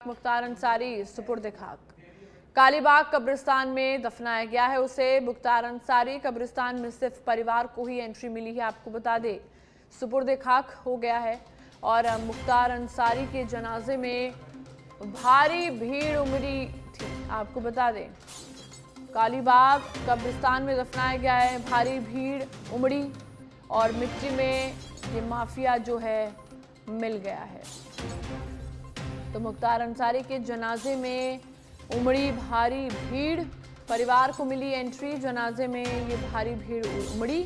मुख्तार अंसारी सुपुर्द खाक। कालीबाग कब्रिस्तान में दफनाया गया है उसे। मुख्तार अंसारी कब्रिस्तान में सिर्फ परिवार को ही एंट्री मिली है, आपको बता दें। सुपुर्द खाक हो गया है और मुख्तार अंसारी के जनाजे में भारी भीड़ उमड़ी थी, आपको बता दें। कालीबाग कब्रिस्तान में दफनाया गया है, भारी भीड़ उमड़ी और मिट्टी में ये माफिया जो है मिल गया है। तो मुख्तार अंसारी के जनाजे में उमड़ी भारी भीड़, परिवार को मिली एंट्री, जनाजे में ये भारी भीड़ उमड़ी।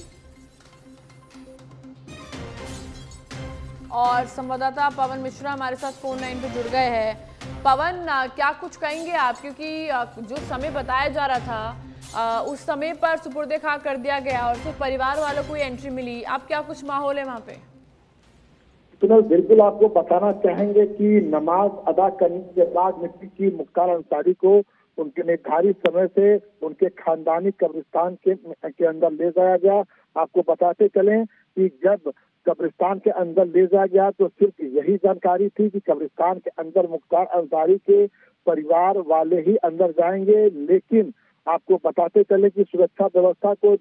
और संवाददाता पवन मिश्रा हमारे साथ फोन लाइन पे जुड़ गए हैं। पवन, क्या कुछ कहेंगे आप, क्योंकि जो समय बताया जा रहा था उस समय पर सुपुर्दे खाक कर दिया गया और सिर्फ परिवार वालों को एंट्री मिली, अब क्या कुछ माहौल है वहाँ पे? तो बिल्कुल आपको बताना चाहेंगे कि नमाज अदा करने के बाद मिट्टी की मुख्तार अंसारी को उनके निर्धारित समय से उनके खानदानी कब्रिस्तान के अंदर ले जाया गया। आपको बताते चलें कि जब कब्रिस्तान के अंदर ले जाया गया तो सिर्फ यही जानकारी थी कि कब्रिस्तान के अंदर मुख्तार अंसारी के परिवार वाले ही अंदर जाएंगे, लेकिन आपको बताते चले कि सुरक्षा व्यवस्था को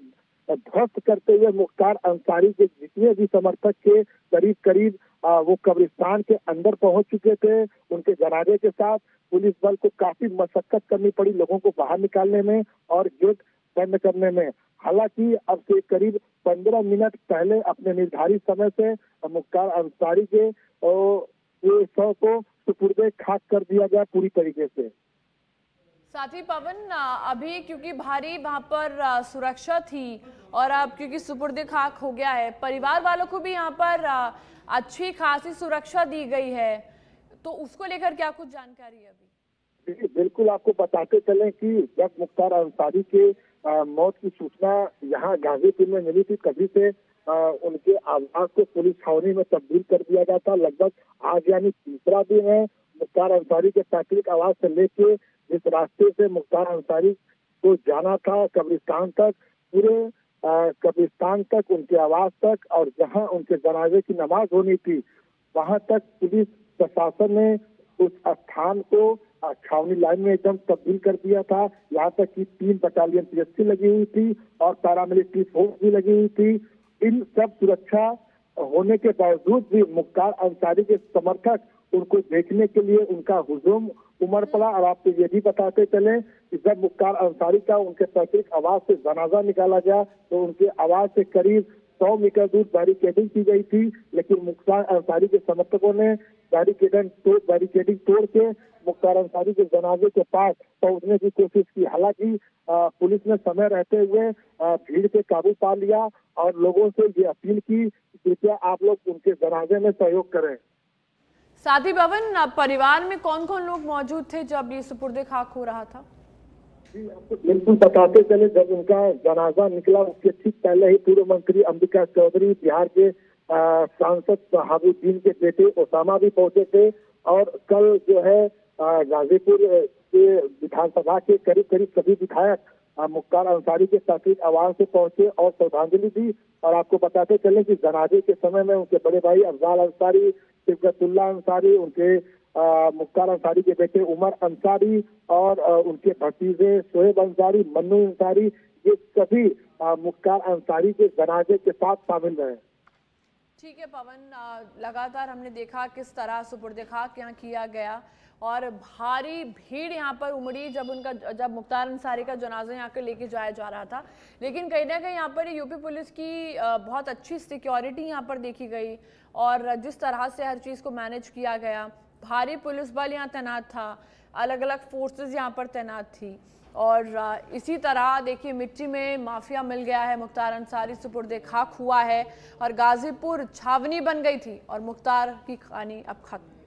ध्वस्त करते हुए मुख्तार अंसारी के जितने भी समर्थक के करीब वो कब्रिस्तान के अंदर पहुंच चुके थे। उनके जनाजे के साथ पुलिस बल को काफी मशक्कत करनी पड़ी लोगों को बाहर निकालने में और गेट बंद करने में। हालांकि अब से करीब 15 मिनट पहले अपने निर्धारित समय से मुख्तार अंसारी के शव को सुपुर्दे खाक कर दिया गया पूरी तरीके से। साथ ही पवन, अभी क्योंकि भारी वहां पर सुरक्षा थी और अब क्योंकि सुपुर्दे खाक हो गया है, परिवार वालों को भी यहाँ पर अच्छी खासी सुरक्षा दी गई है, तो उसको लेकर क्या कुछ जानकारी है अभी? बिल्कुल आपको बताते चलें कि जब मुख्तार अंसारी के मौत की सूचना यहाँ गाजीपुर में मिली थी, तभी से उनके आवास को पुलिस छावनी में तब्दील कर दिया गया था। लगभग आज यानी तीसरा दिन है मुख्तार अंसारी के पैतृक आवास से लेके जिस रास्ते से मुख्तार अंसारी को जाना था कब्रिस्तान तक, पूरे कब्रिस्तान तक, उनके आवास तक और जहां उनके जनाजे की नमाज होनी थी वहां तक पुलिस प्रशासन ने उस स्थान को छावनी लाइन में एकदम तब्दील कर दिया था। यहाँ तक कि 3 बटालियन पीएससी लगी हुई थी और पैरामिलिट्री फोर्स भी लगी हुई थी। इन सब सुरक्षा होने के बावजूद भी मुख्तार अंसारी के समर्थक उनको देखने के लिए उनका हुजूम उमड़ पड़ा। और आपको ये भी बताते चले कि जब मुख्तार अंसारी का उनके पैतृक आवास से जनाजा निकाला गया तो उनके आवास से करीब 100 मीटर दूर बैरिकेडिंग की गई थी, लेकिन मुख्तार अंसारी के समर्थकों ने बैरिकेडिंग तोड़ के मुख्तार अंसारी के जनाजे के पास पहुंचने की कोशिश की। हालांकि पुलिस ने समय रहते हुए भीड़ पे काबू पा लिया और लोगों से ये अपील की कि कृपया आप लोग उनके जनाजे में सहयोग करें। साथ ही भवन, परिवार में कौन कौन लोग मौजूद थे जब ये सुपुर्दे खाक हो रहा था? जी आपको बिल्कुल बताते चले, जब उनका जनाजा निकला उसके ठीक पहले ही पूर्व मंत्री अंबिका चौधरी, बिहार के सांसद शहाबुद्दीन के बेटे ओसामा भी पहुंचे थे और कल जो है गाजीपुर के विधानसभा के करीब सभी विधायक मुख्तार अंसारी के पैतृक आवास से पहुंचे और श्रद्धांजलि दी। और आपको बताते चले कि जनाजे के समय में उनके बड़े भाई अफजाल अंसारी, सिबगतुल्लाह अंसारी, उनके मुख्तार अंसारी के बेटे उमर अंसारी और उनके भतीजे शोएब अंसारी, मन्नू अंसारी, ये सभी मुख्तार अंसारी के जनाजे के साथ शामिल रहे। ठीक है पवन, लगातार हमने देखा किस तरह सुपुर्दे खाक यहाँ किया गया और भारी भीड़ यहाँ पर उमड़ी जब मुख्तार अंसारी का जनाजा यहाँ कर लेके जाया जा रहा था। लेकिन कहीं ना कहीं यहाँ पर यूपी पुलिस की बहुत अच्छी सिक्योरिटी यहाँ पर देखी गई और जिस तरह से हर चीज़ को मैनेज किया गया, भारी पुलिस बल यहाँ तैनात था, अलग अलग फोर्सेस यहाँ पर तैनात थी और इसी तरह देखिए मिट्टी में माफिया मिल गया है। मुख्तार अंसारी सुपुर्दे खाक हुआ है और गाजीपुर छावनी बन गई थी और मुख्तार की कहानी अब खत्म।